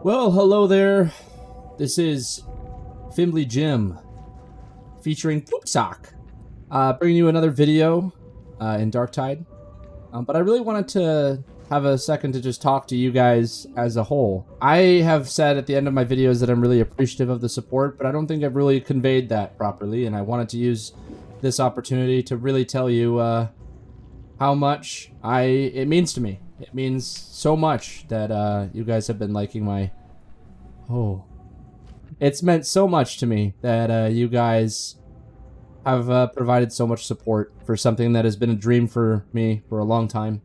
Well, hello there. This is Fimbly Jim featuring Poopsock, bringing you another video in Darktide. But I really wanted to have a second to just talk to you guys as a whole. I have said at the end of my videos that I'm really appreciative of the support, but I don't think I've really conveyed that properly, and I wanted to use this opportunity to really tell you how much it means to me. It means so much that you guys have been liking my... It's meant so much to me that you guys have provided so much support for something that has been a dream for me for a long time.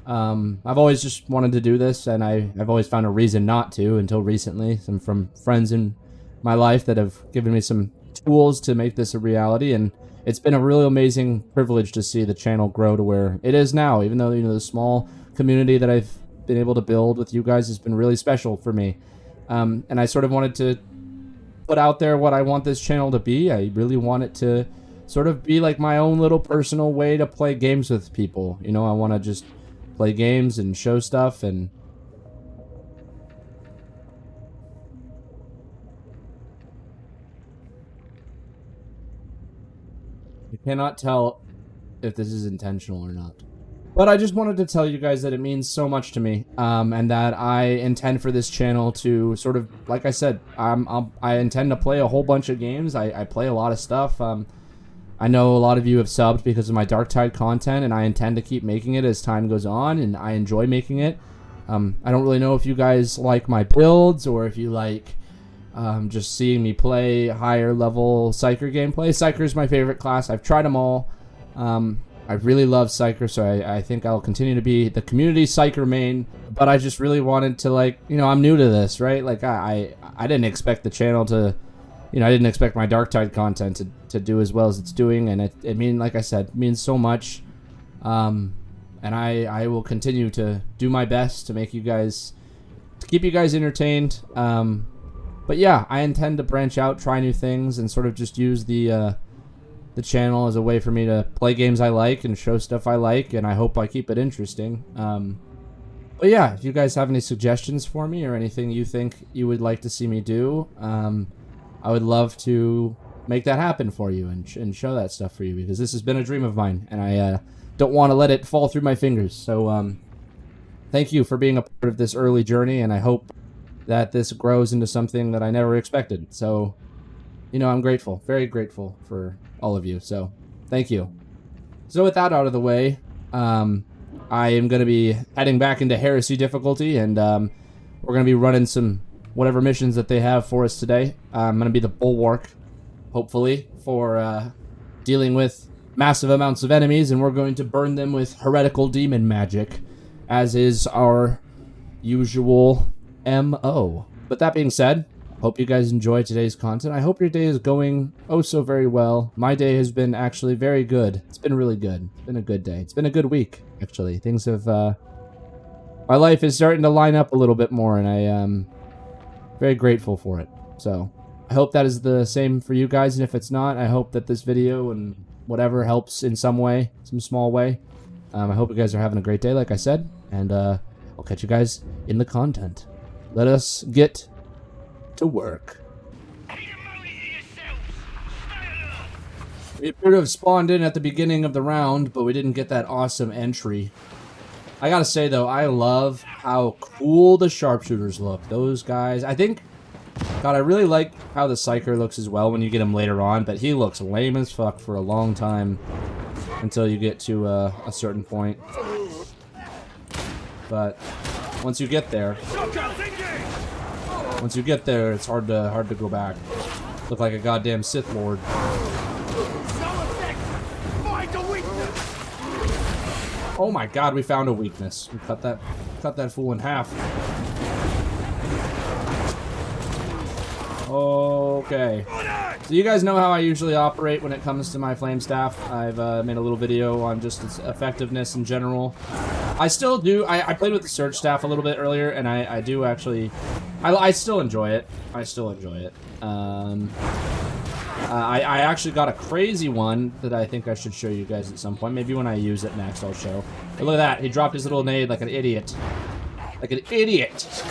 I've always just wanted to do this, and I've always found a reason not to until recently. Some from friends in my life that have given me some tools to make this a reality, and it's been a really amazing privilege to see the channel grow to where it is now, even though, you know, the small community that I've been able to build with you guys has been really special for me. And I sort of wanted to put out there what I want this channel to be. I really want it to sort of be like my own little personal way to play games with people. You know, I want to just play games and show stuff, and you cannot tell if this is intentional or not. But I just wanted to tell you guys that it means so much to me, and that I intend for this channel to sort of, like I said, I intend to play a whole bunch of games. I play a lot of stuff. I know a lot of you have subbed because of my Darktide content, and I intend to keep making it as time goes on, and I enjoy making it. I don't really know if you guys like my builds, or if you like just seeing me play higher level Psyker gameplay. Psyker is my favorite class. I've tried them all. I really love Psyker, so I think I'll continue to be the community Psyker main, but I just really wanted to, like, you know, I'm new to this, right? Like, I didn't expect the channel to, you know, I didn't expect my Darktide content to do as well as it's doing, and like I said, it means so much, and I will continue to do my best to make you guys, to keep you guys entertained, but yeah, I intend to branch out, try new things, and sort of just use the channel as a way for me to play games I like and show stuff I like, and I hope I keep it interesting. But yeah, if you guys have any suggestions for me or anything you think you would like to see me do, I would love to make that happen for you and show that stuff for you, because this has been a dream of mine, and I don't want to let it fall through my fingers. So thank you for being a part of this early journey, and I hope that this grows into something that I never expected. So, you know, I'm grateful, very grateful for all of you, so thank you. So with that out of the way, I am going to be heading back into Heresy difficulty, and we're going to be running some whatever missions that they have for us today. I'm going to be the Bulwark, hopefully, for dealing with massive amounts of enemies, and we're going to burn them with heretical demon magic, as is our usual MO. But that being said, hope you guys enjoy today's content. I hope your day is going oh so very well. My day has been actually very good. It's been really good. It's been a good day. It's been a good week, actually. Things have, my life is starting to line up a little bit more, and I am very grateful for it. So I hope that is the same for you guys, and if it's not, I hope that this video and whatever helps in some way, some small way. I hope you guys are having a great day, like I said, and I'll catch you guys in the content. Let us get to work. We appear to have spawned in at the beginning of the round, but we didn't get that awesome entry. I gotta say though, I love how cool the sharpshooters look. Those guys, I think, God, I really like how the Psyker looks as well when you get him later on, but he looks lame as fuck for a long time until you get to a certain point. But once you get there, it's hard to go back. Look like a goddamn Sith Lord. Oh my God, we found a weakness. We cut that fool in half. Okay. So you guys know how I usually operate when it comes to my flame staff. I've made a little video on just its effectiveness in general. I still do. I played with the surge staff a little bit earlier, and I do actually. I still enjoy it. I still enjoy it. I actually got a crazy one that I think I should show you guys at some point. Maybe when I use it next, I'll show. But look at that. He dropped his little nade like an idiot. Like an idiot.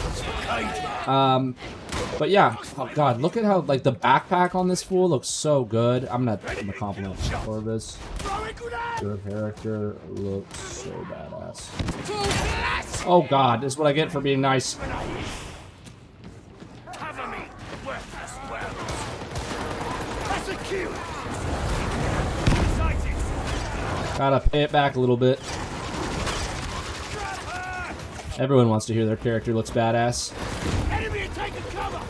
But yeah, oh god, look at how like the backpack on this fool looks so good. I'm gonna compliment Corvus. Your character looks so badass. Oh god, this is what I get for being nice. Gotta pay it back a little bit. Everyone wants to hear their character looks badass. Enemy taking cover.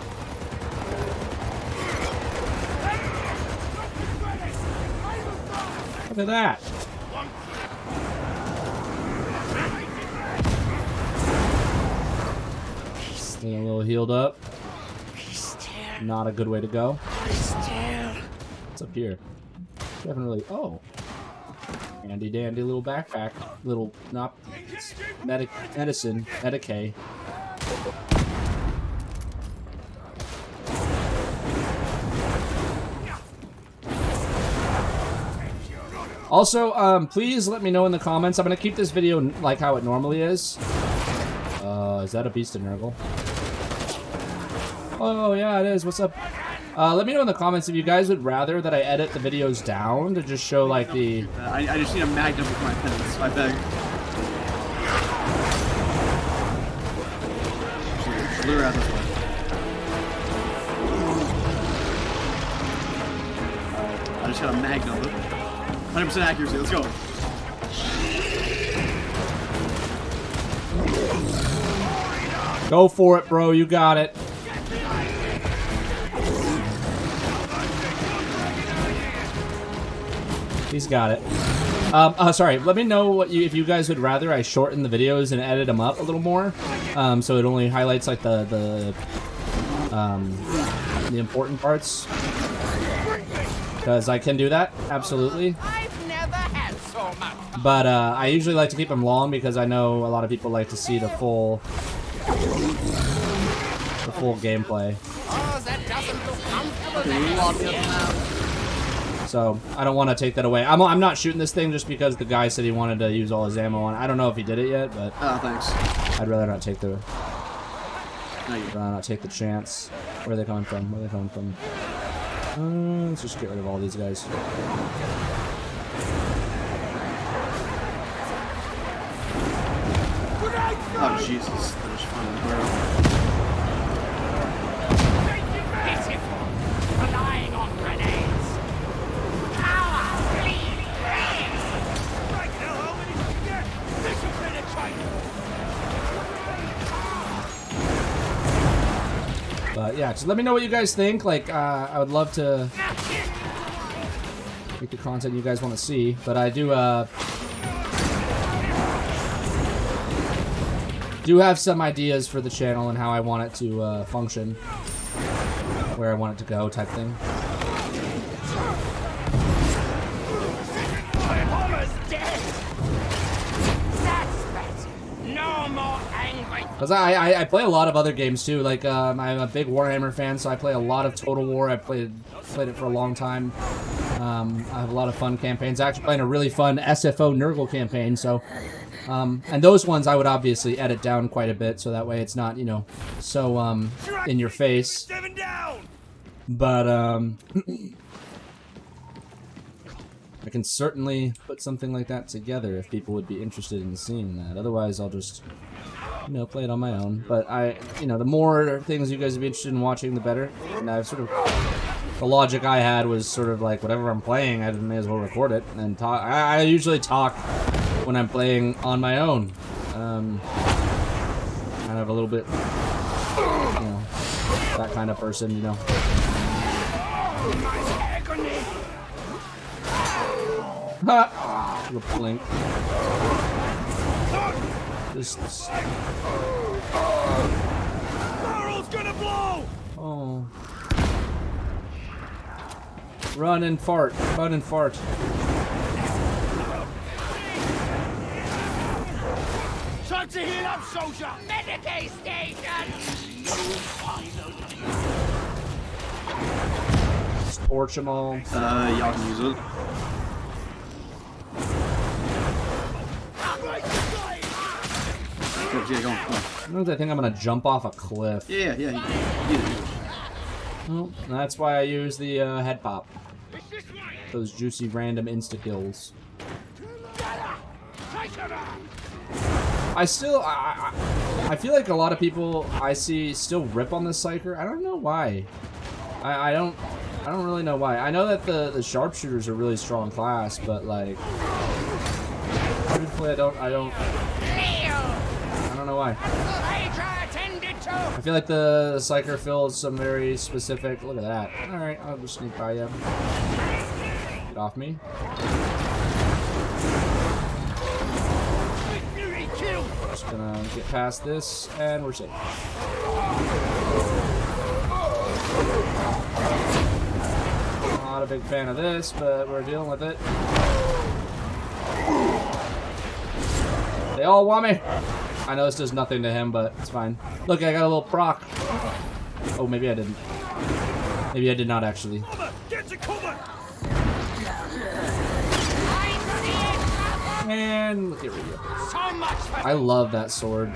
Look at that. Getting a little healed up. Not a good way to go. What's up here? Haven't really. Oh. Handy dandy little backpack. Little, not medicine. Medicaid. Also, please let me know in the comments. I'm gonna keep this video like how it normally is. Is that a beast of Nurgle? Oh, yeah, it is. What's up? Let me know in the comments if you guys would rather that I edit the videos down to just show, like, the... I just need a magnum with my pens, I beg. Lure out this way. I just got a magnum. 100% accuracy, let's go. Go for it, bro. You got it. He's got it. Sorry. Let me know what if you guys would rather I shorten the videos and edit them up a little more, so it only highlights like the important parts. Because I can do that, absolutely. I've never had so much. But I usually like to keep them long because I know a lot of people like to see the full gameplay. Oh, that doesn't look comfortable. So I don't want to take that away. I'm not shooting this thing just because the guy said he wanted to use all his ammo on. I don't know if he did it yet, but oh, thanks. I'd rather not take the. No, I'd rather not take the chance. Where are they coming from? Where are they coming from? Let's just get rid of all these guys. Oh Jesus, there's fun. Relying on grenades. Power, bleed, right now, how many can you get? Discipline and fight. But yeah, just let me know what you guys think. Like, I would love to make the content you guys want to see. But I do have some ideas for the channel and how I want it to function, where I want it to go, type thing. Because I play a lot of other games too. Like I'm a big Warhammer fan, so I play a lot of Total War. I played it for a long time. I have a lot of fun campaigns. Actually playing a really fun SFO Nurgle campaign. So, and those ones I would obviously edit down quite a bit, so that way it's not, you know, so in your face. But I can certainly put something like that together if people would be interested in seeing that. Otherwise, I'll just, you know, play it on my own. But you know, the more things you guys would be interested in watching, the better. And I've sort of, the logic I had was sort of like, whatever I'm playing, I may as well record it and talk. I usually talk when I'm playing on my own. Kind of a little bit, you know, that kind of person, you know. Ha! Little blink. Just. Barrel's gonna blow! Oh. Run and fart. Run and fart. Time to heal up, soldier! Medicaid station! Torch them all. Y'all can use it. Yeah, go on. Sometimes I think I'm gonna jump off a cliff. Yeah. You did it. Well, that's why I use the head pop. Those juicy random insta kills. I feel like a lot of people I see still rip on the Psyker. I don't know why. I don't really know why. I know that the sharpshooters are really strong class, but like truthfully I don't know why. I feel like the Psyker fills some very specific. Look at that. Alright, I'll just sneak by you. Get off me. Just gonna get past this, and we're safe. Not a big fan of this, but we're dealing with it. They all want me. I know this does nothing to him, but it's fine. Look, I got a little proc. Oh, maybe I didn't. Maybe I did not actually. And look at you. I love that sword.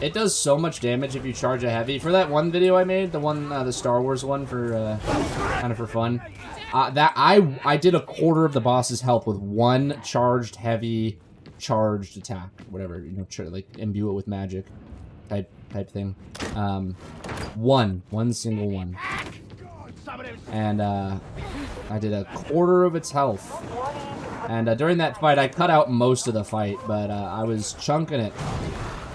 It does so much damage if you charge a heavy. For that one video I made, the Star Wars one for kind of for fun, that I did a quarter of the boss's health with one charged heavy, charged attack, whatever, you know, like imbue it with magic, type thing. One single one, and I did a quarter of its health. And during that fight, I cut out most of the fight, but I was chunking it.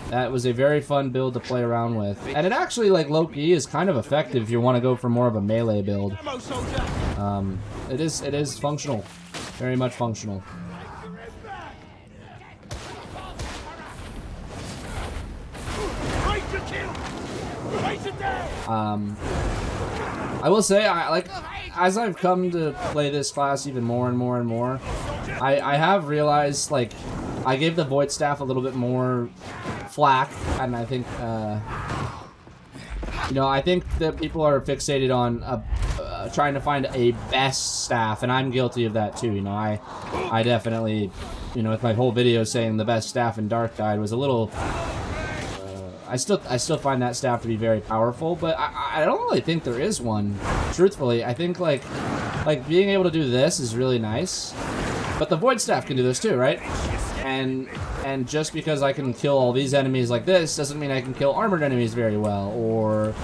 That was a very fun build to play around with. And it actually, like, low-key is kind of effective if you want to go for more of a melee build. It is functional. Very much functional. I will say, as I've come to play this class even more and more and more, I have realized, like, I gave the Void Staff a little bit more flack, and I think, you know, I think that people are fixated on trying to find a best staff, and I'm guilty of that too. You know, I definitely, you know, with my whole video saying the best staff in Darktide was a little. I still find that staff to be very powerful, but I don't really think there is one. Truthfully, I think like being able to do this is really nice, but the Void Staff can do this too, right? And just because I can kill all these enemies like this doesn't mean I can kill armored enemies very well, or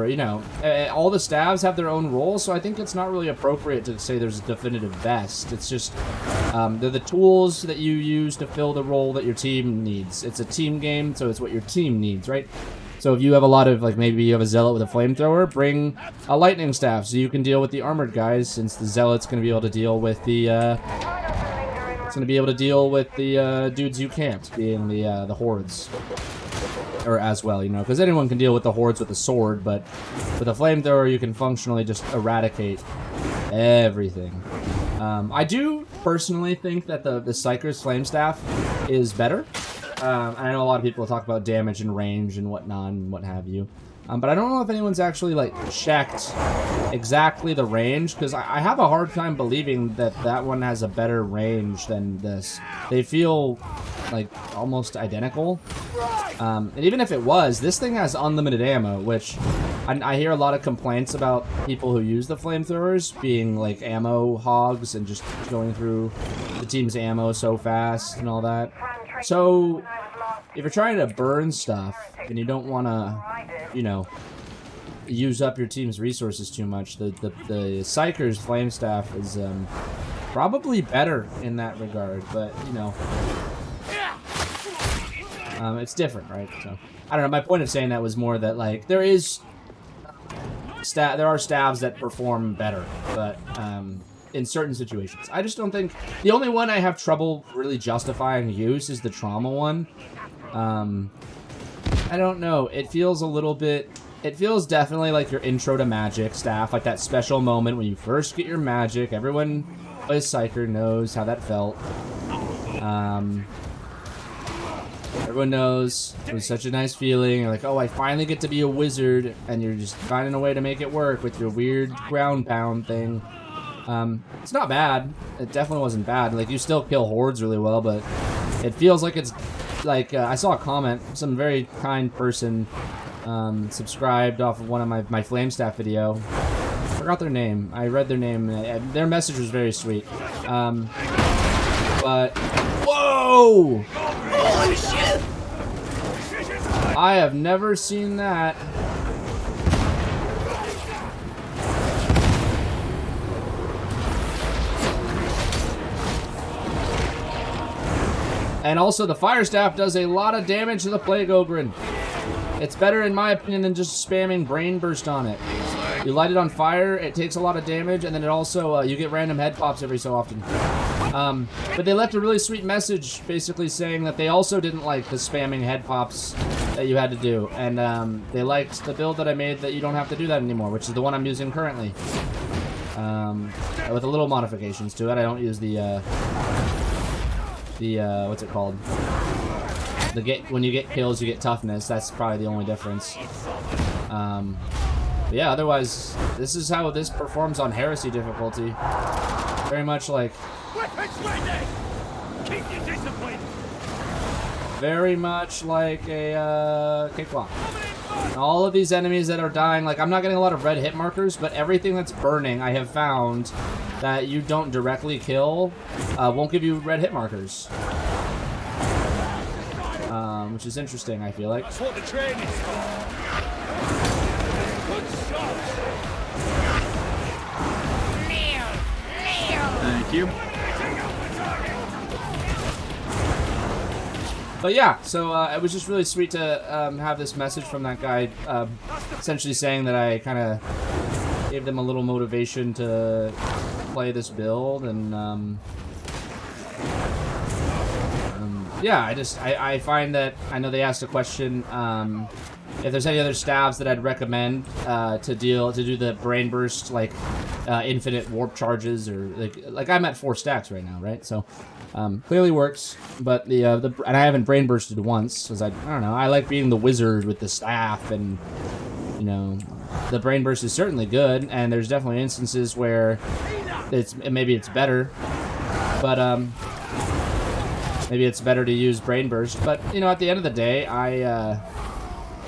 you know, all the staves have their own roles, so I think it's not really appropriate to say there's a definitive best. It's just they're the tools that you use to fill the role that your team needs. It's a team game, so it's what your team needs, right? So if you have a lot of, like, maybe you have a zealot with a flamethrower, bring a lightning staff so you can deal with the armored guys, since the zealot's going to be able to deal with the dudes you can't, being the hordes. Or as well, you know, because anyone can deal with the hordes with a sword, but with a flamethrower you can functionally just eradicate everything. I do personally think that the Psyker's flame staff is better. I know a lot of people talk about damage and range and whatnot and what have you, but I don't know if anyone's actually, like, checked exactly the range, because I have a hard time believing that that one has a better range than this. They feel like almost identical. And even if it was, this thing has unlimited ammo, which I hear a lot of complaints about people who use the flamethrowers being like ammo hogs and just going through the team's ammo so fast and all that. So if you're trying to burn stuff and you don't want to, you know, use up your team's resources too much, the Psyker's flame staff is probably better in that regard, but you know, it's different, right? So I don't know. My point of saying that was more that, like, there are stabs that perform better, but in certain situations, I just don't think. The only one I have trouble really justifying use is the trauma one. I don't know. It feels a little bit. It feels definitely like your intro to magic staff, like that special moment when you first get your magic. Everyone who plays Psyker knows how that felt. Everyone knows it was such a nice feeling. You're like, oh, I finally get to be a wizard, and you're just finding a way to make it work with your weird ground pound thing. It's not bad. It definitely wasn't bad. Like, you still kill hordes really well, but it feels like it's like, I saw a comment, some very kind person subscribed off of one of my Flamestaff video. Forgot their name. I read their name. Their message was very sweet. But whoa! Holy shit! I have never seen that. And also, the Fire Staff does a lot of damage to the Plague Ogren. It's better, in my opinion, than just spamming Brain Burst on it. You light it on fire, it takes a lot of damage, and then it also, you get random head pops every so often. But they left a really sweet message, basically saying that they also didn't like the spamming head pops that you had to do. And they liked the build that I made that you don't have to do that anymore, which is the one I'm using currently. With a little modifications to it. I don't use the what's it called? When you get kills, you get toughness. That's probably the only difference. But yeah, otherwise, this is how this performs on Heresy difficulty. Very much like... Weapons ready! Keep your discipline! Very much like a cakewalk. All of these enemies that are dying, like, I'm not getting a lot of red hit markers, but everything that's burning, I have found that you don't directly kill, won't give you red hit markers. Which is interesting, I feel like. That's what the train is for. Good shot! Thank you. But yeah, so it was just really sweet to have this message from that guy, essentially saying that I kind of gave them a little motivation to play this build, and yeah, I find that, I know they asked a question, if there's any other stabs that I'd recommend to do the brain burst, like infinite warp charges, or like I'm at 4 stacks right now, right? So clearly works, but and I haven't brain bursted once because I don't know, I like being the wizard with the staff, and you know, the brain burst is certainly good, and there's definitely instances where maybe it's better, but maybe it's better to use brain burst. But you know, at the end of the day, I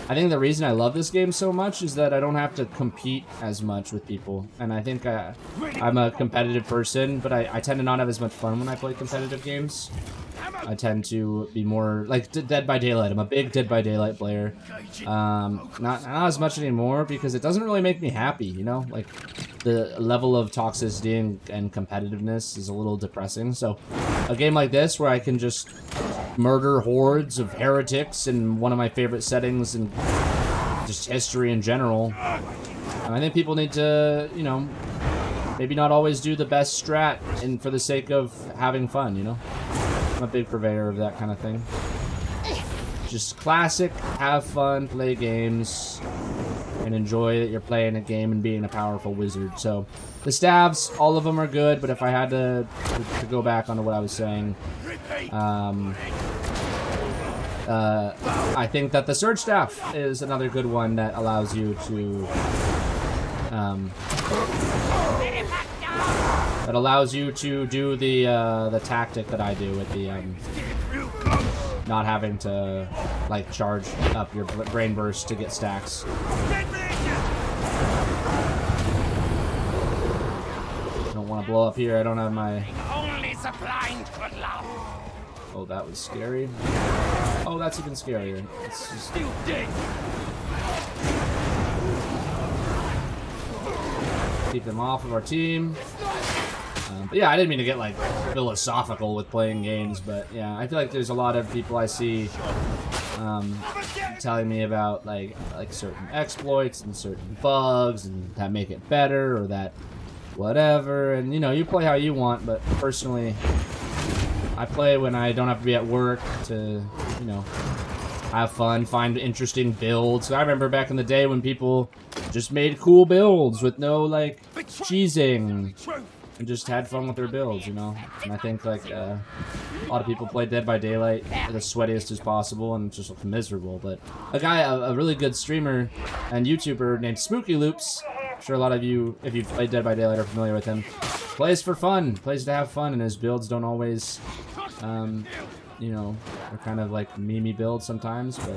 think the reason I love this game so much is that I don't have to compete as much with people. And I think I'm a competitive person, but I tend to not have as much fun when I play competitive games. I tend to be more like Dead by Daylight. I'm a big Dead by Daylight player. Not as much anymore because it doesn't really make me happy, you know? Like, the level of toxicity and competitiveness is a little depressing. So a game like this where I can just murder hordes of heretics in one of my favorite settings and just history in general, and I think people need to, you know, maybe not always do the best strat and for the sake of having fun, you know? I'm a big purveyor of that kind of thing. Just classic, have fun, play games, and enjoy that you're playing a game and being a powerful wizard. So the stabs, all of them are good, but if I had to go back onto what I was saying, I think that the Surge Staff is another good one that allows you to do the tactic that I do with the not having to like charge up your brain burst to get stacks. Don't want to blow up here. I don't have my. Only supplying good love. Oh, that was scary. Oh, that's even scarier. It's just... Still dead. Keep them off of our team. But yeah, I didn't mean to get like philosophical with playing games, but yeah, I feel like there's a lot of people I see telling me about like certain exploits and certain bugs and that make it better or that whatever, and you know, you play how you want, but personally I play when I don't have to be at work to, you know, have fun, find interesting builds. I remember back in the day when people just made cool builds with no like cheesing and just had fun with their builds, you know. And I think like a lot of people play Dead by Daylight the sweatiest as possible and just look miserable. But a really good streamer and YouTuber named Spooky Loops, I'm sure a lot of you, if you've played Dead by Daylight, are familiar with him. Plays for fun, plays to have fun, and his builds don't always, you you know, are kind of like meme builds sometimes, but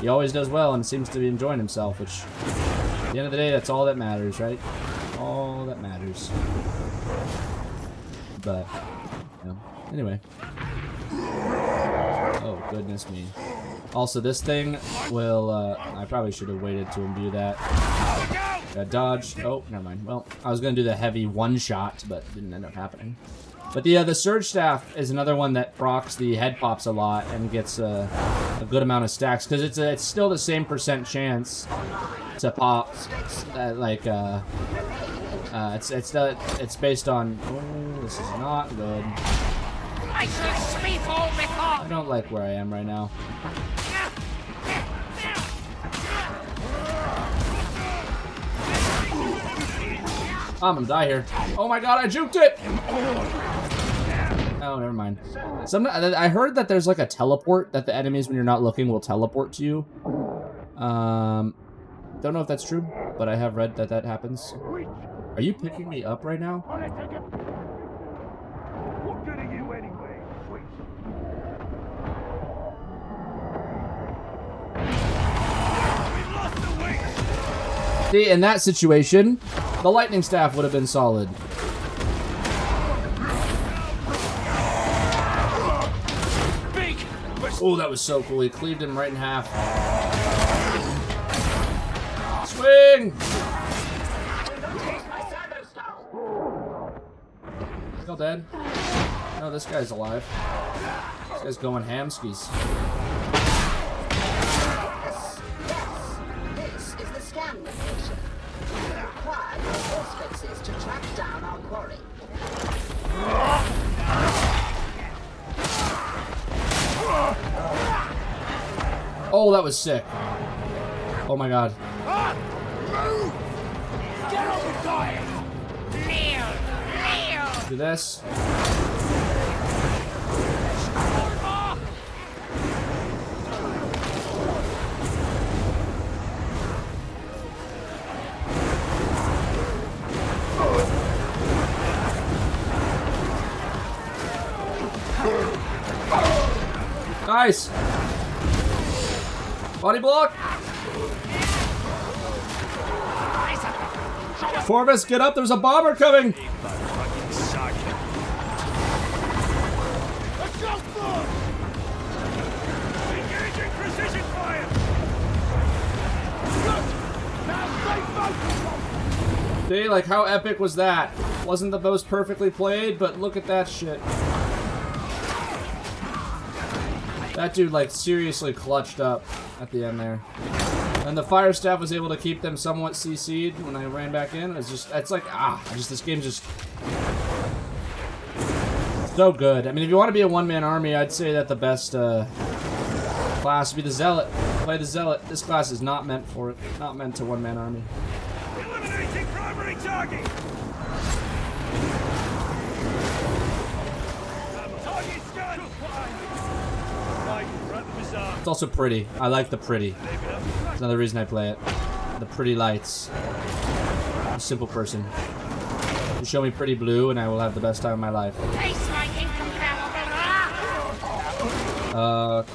he always does well and seems to be enjoying himself, which at the end of the day, that's all that matters, right? All that matters. But, you know, anyway. Oh, goodness me. Also, this thing will, I probably should have waited to imbue that. Got dodged. Oh, never mind. Well, I was going to do the heavy one-shot, but didn't end up happening. But the Surge Staff is another one that procs the head pops a lot and gets a good amount of stacks, because it's still the same % chance to pop. It's based on. Oh, this is not good. I don't like where I am right now. I'm gonna die here. Oh my god, I juked it! Oh, never mind. I heard that there's like a teleport that the enemies, when you're not looking, will teleport to you. Don't know if that's true, but I have read that that happens. Are you picking me up right now? What good are you anyway? We lost the wing. See, in that situation, the lightning staff would have been solid. Oh, that was so cool. He cleaved him right in half. Swing! Still dead? No, this guy's alive. This guy's going hamskis. This is the scan location. We require your force fixes to track down our quarry. Oh, that was sick. Oh my god. Get over dying. Do this. Nice. Body block. Corvus, get up. There's a bomber coming. Engaging precision fire. See, like, how epic was that? Wasn't the most perfectly played, but look at that shit. That dude, like, seriously clutched up at the end there. And the fire staff was able to keep them somewhat CC'd when I ran back in. It's just, it's like, this game's just so good. I mean, if you want to be a one-man army, I'd say that the best class would be the Zealot. Play the Zealot. This class is not meant for it. Not meant to one-man army. Eliminating primary target. Target scan. It's also pretty. I like the pretty. That's another reason I play it. The pretty lights. I'm a simple person. You show me pretty blue and I will have the best time of my life.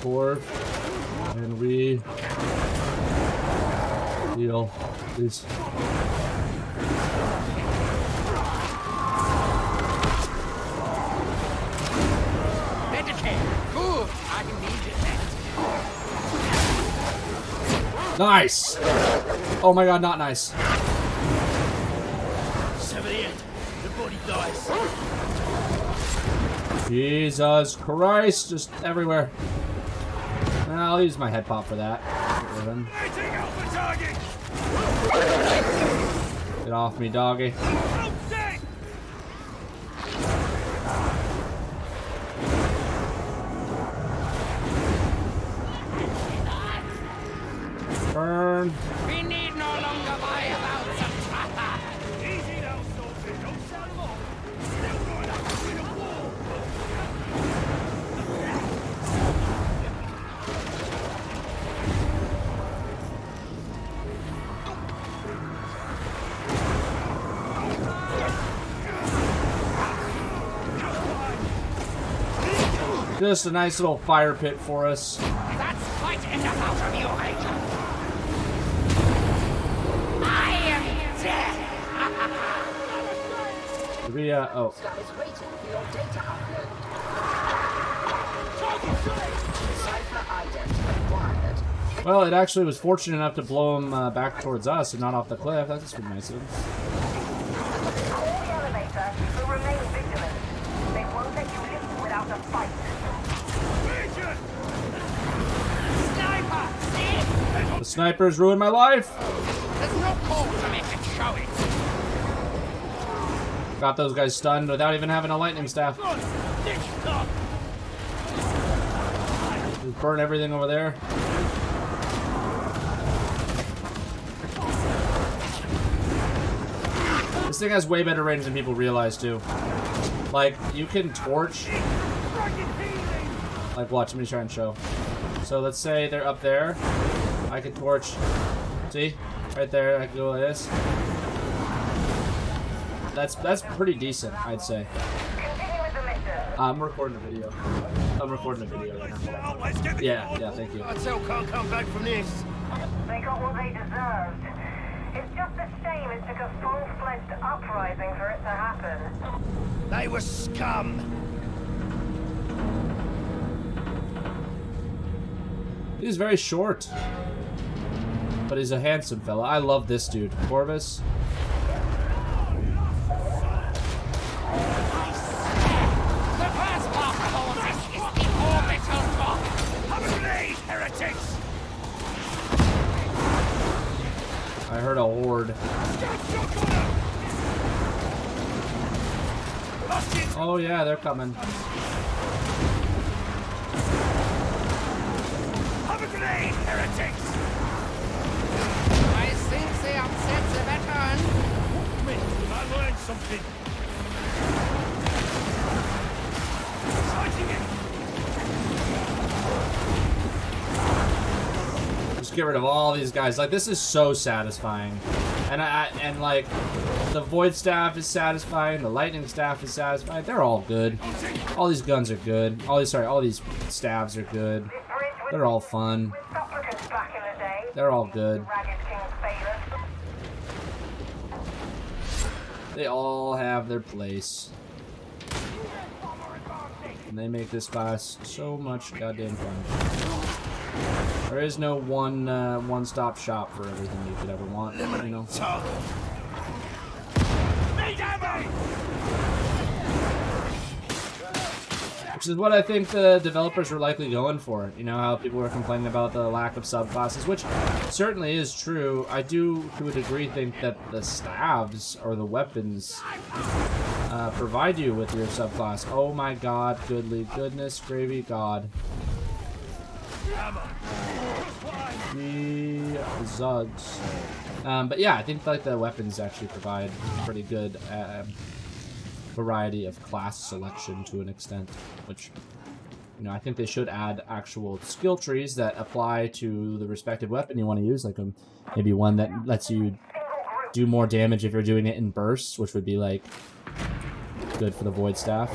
Core. And we deal. Please. Nice! Oh my god, not nice. 78. The body dies. Jesus Christ, just everywhere. I'll use my head pop for that. Lighting alpha target. Get off me, doggy. Burn. We need no longer buy about some trapper. Easy now, soldier. Don't shut him off. Still going up to the wall. Just a nice little fire pit for us. That's quite enough out of you, Ranger. I am dead. We, oh. Sky is waiting for your data upload. Psyker ident acquired. Well, it actually was fortunate enough to blow him back towards us and not off the cliff. That's just nice of him. Call the elevator, but remain vigilant. They won't let you live without a fight. Sniper, see? The snipers ruined my life. There's no call to make it showy. Got those guys stunned without even having a lightning staff. Just burn everything over there. This thing has way better range than people realize, too. Like, you can torch. Like, watch me try and show. So let's say they're up there. I can torch. See? Right there. I can go like this. That's pretty decent, I'd say. Continue with the mission. I'm recording a video. I'm recording a video right now. Yeah, thank you. Tell can't come back from this. They got what they deserved. It's just a shame it took a full-fledged uprising for it to happen. They were scum. He's very short. But he's a handsome fella. I love this dude. Corvus. The first part of all this is the orbital drop. Have a grenade, heretics! I heard a horde. Oh yeah, they're coming. Have a grenade, heretics! I think they upset the veteran. I learned something. Sighting it! Just get rid of all these guys. Like, this is so satisfying. And like, the void staff is satisfying. The lightning staff is satisfying. They're all good. All these guns are good. All these staves are good. This bridge was They're all fun. with supplicants back in the day. They're all good. Ragged King's favors. They all have their place. And they make this class so much goddamn fun. There is no one-stop shop for everything you could ever want, you know. Need ammo! Which is what I think the developers were likely going for. You know, how people were complaining about the lack of subclasses, which certainly is true. I do, to a degree, think that the staves, or the weapons, provide you with your subclass. Oh my god, goodly goodness, gravy god. The Zugs. But yeah, I think like the weapons actually provide pretty good variety of class selection to an extent, which, you know, I think they should add actual skill trees that apply to the respective weapon you want to use, like maybe one that lets you do more damage if you're doing it in bursts, which would be like good for the void staff,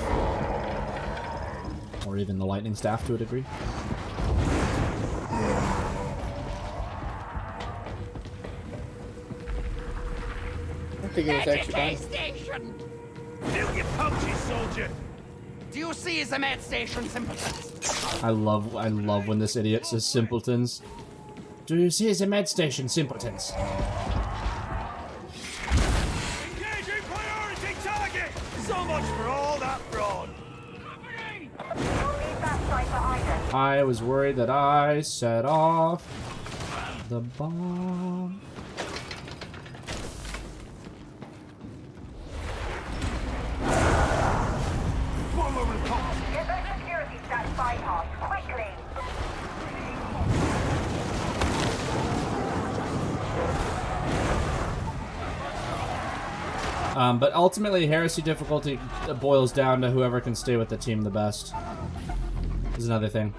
or even the lightning staff to a degree. I think it was actually Medicaid fine. station. Fill your pouches, soldier! Do you see the med station, simpletons? I love when this idiot says simpletons. Do you see the med station, simpletons? Engaging priority target! So much for all that brawn! You'll need that Psyker ident. I was worried that I set off the bomb. One over the top! Get those security stats bypassed quickly. But ultimately, Heresy difficulty boils down to whoever can stay with the team the best. Is another thing.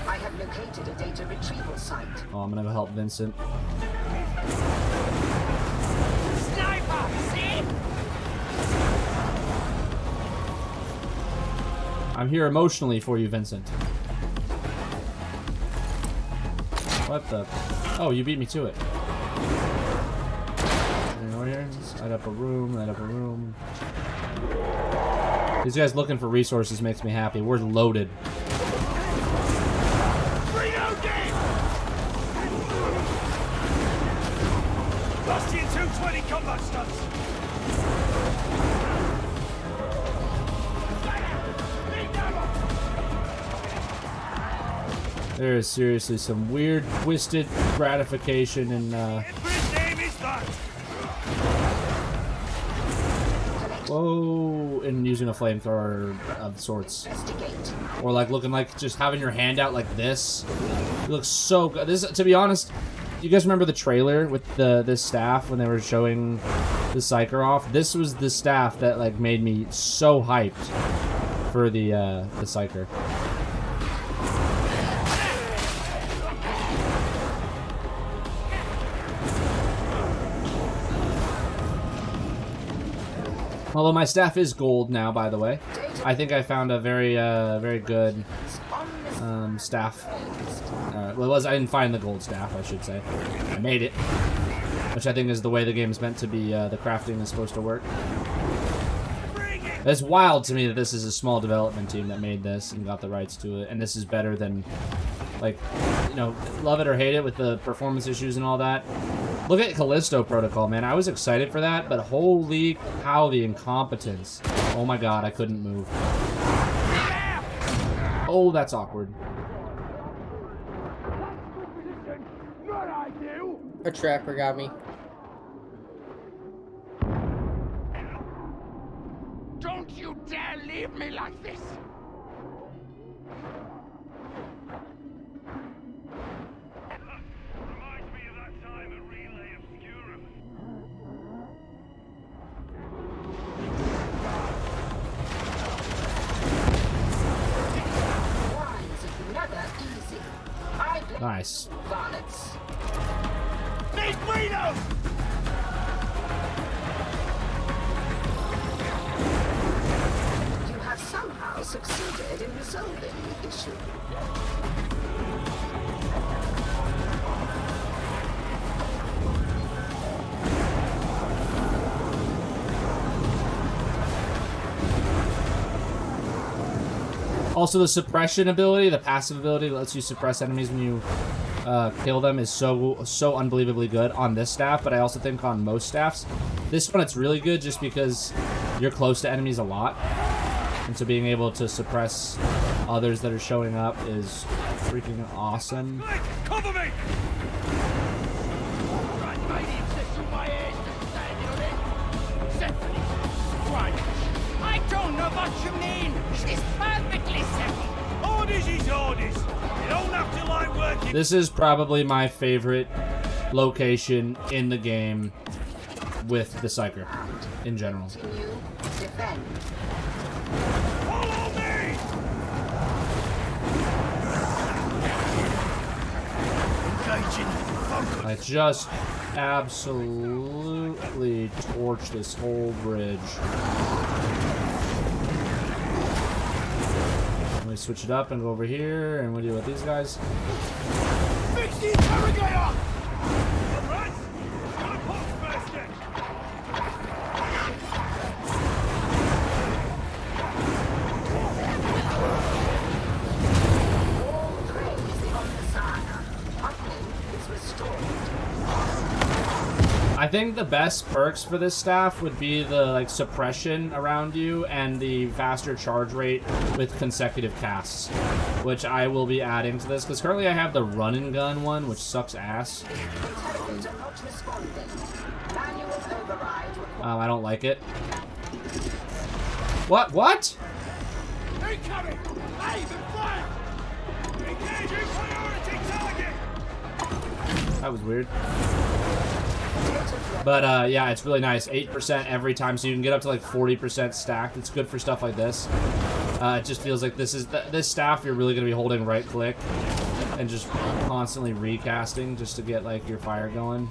I have located a data retrieval site. Oh, I'm gonna go help Vincent. Sniper, see? I'm here emotionally for you, Vincent. What the? Oh, you beat me to it. Over here. Light up a room, light up a room. These guys looking for resources makes me happy. We're loaded. Lost you 220 combat stunts. There is seriously some weird, twisted gratification in, His name is that. whoa, in using a flamethrower of sorts. Investigate. Or like looking like just having your hand out like this. It looks so good. This, to be honest, you guys remember the trailer with this staff when they were showing the Psyker off? This was the staff that like made me so hyped for the Psyker. Although my staff is gold now, by the way. I think I found a very, very good staff. Well, it was, I didn't find the gold staff, I should say. I made it. Which I think is the way the game's meant to be, the crafting is supposed to work. It's wild to me that this is a small development team that made this and got the rights to it. And this is better than, like, you know, love it or hate it with the performance issues and all that. Look at Callisto Protocol, man. I was excited for that, but holy cow, the incompetence. Oh my god, I couldn't move. Oh, that's awkward. A trapper got me. Don't you dare leave me like this! Reminds me of that time at Relay Obscurum. Lines is never easy. I blame Nice. varlets. Need Guido! You have somehow succeeded in resolving the issue. Also, the suppression ability, the passive ability that lets you suppress enemies when you kill them is so unbelievably good on this staff, but I also think on most staffs. This one, it's really good just because you're close to enemies a lot. And so being able to suppress others that are showing up is freaking awesome. Blake, cover me! Right, lady, it's to my age, standing on it. Symphony. Right. I don't know what you mean. She's perfectly simple. Orders is orders. You don't have to like working. This is probably my favorite location in the game with the Psyker in general. Continue. Defend. Follow me! Engaging. Focus. I just absolutely torch this whole bridge. Let me switch it up and go over here, and we'll deal with these guys. Fix the interrogator! Alright. Got a pop first then. All praise the Messiah. Uplink is restored. I think the best perks for this staff would be the like suppression around you and the faster charge rate with consecutive casts, which I will be adding to this because currently I have the run and gun one, which sucks ass. Interrogator not responding. Manual override required. I don't like it. What? Incoming! Aim and fire! Engaging priority target! That was weird. But yeah, it's really nice. 8% every time, so you can get up to like 40% stacked. It's good for stuff like this. It just feels like this staff you're really gonna be holding right click and just constantly recasting just to get like your fire going.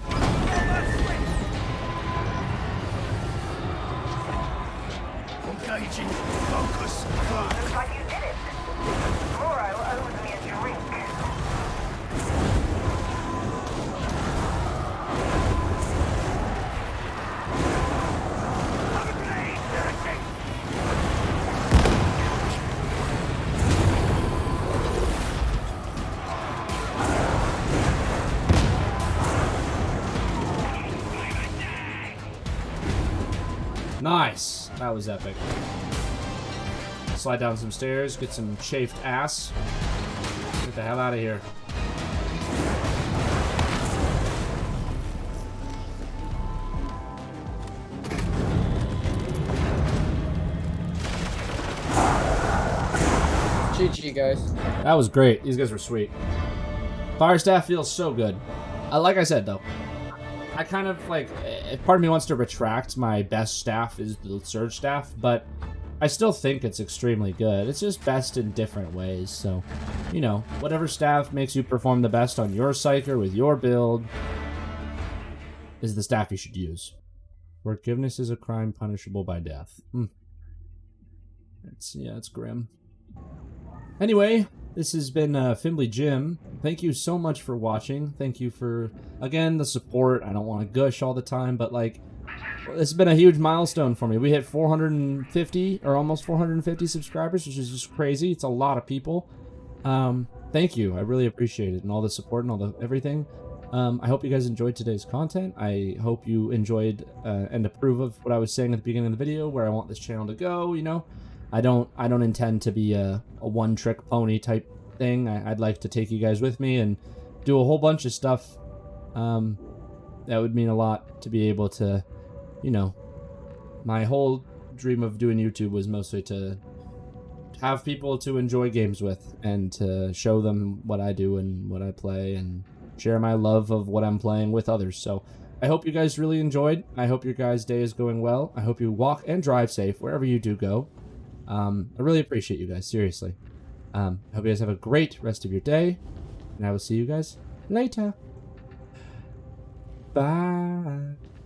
Engaging. Focus. Fire. Looks like you did Nice. That was epic. Slide down some stairs, get some chafed ass. Get the hell out of here. GG, guys. That was great. These guys were sweet. Fire staff feels so good. Like I said, though, I kind of, like, part of me wants to retract my best staff is the surge staff, but I still think it's extremely good. It's just best in different ways, so, you know, whatever staff makes you perform the best on your Psyker with your build is the staff you should use. Forgiveness is a crime punishable by death. It's grim. Anyway, this has been Fimbly Jim. Thank you so much for watching. Thank you for, again, the support. I don't want to gush all the time, but, like, this has been a huge milestone for me. We hit 450, or almost 450 subscribers, which is just crazy. It's a lot of people. Thank you. I really appreciate it, and all the support and all the everything. I hope you guys enjoyed today's content. I hope you enjoyed and approve of what I was saying at the beginning of the video, where I want this channel to go, you know? I don't intend to be a one-trick pony type thing. I'd like to take you guys with me and do a whole bunch of stuff. That would mean a lot to be able to, you know, my whole dream of doing YouTube was mostly to have people to enjoy games with and to show them what I do and what I play and share my love of what I'm playing with others. So I hope you guys really enjoyed. I hope your guys' day is going well. I hope you walk and drive safe wherever you do go. I really appreciate you guys, seriously. I hope you guys have a great rest of your day, and I will see you guys later. Bye.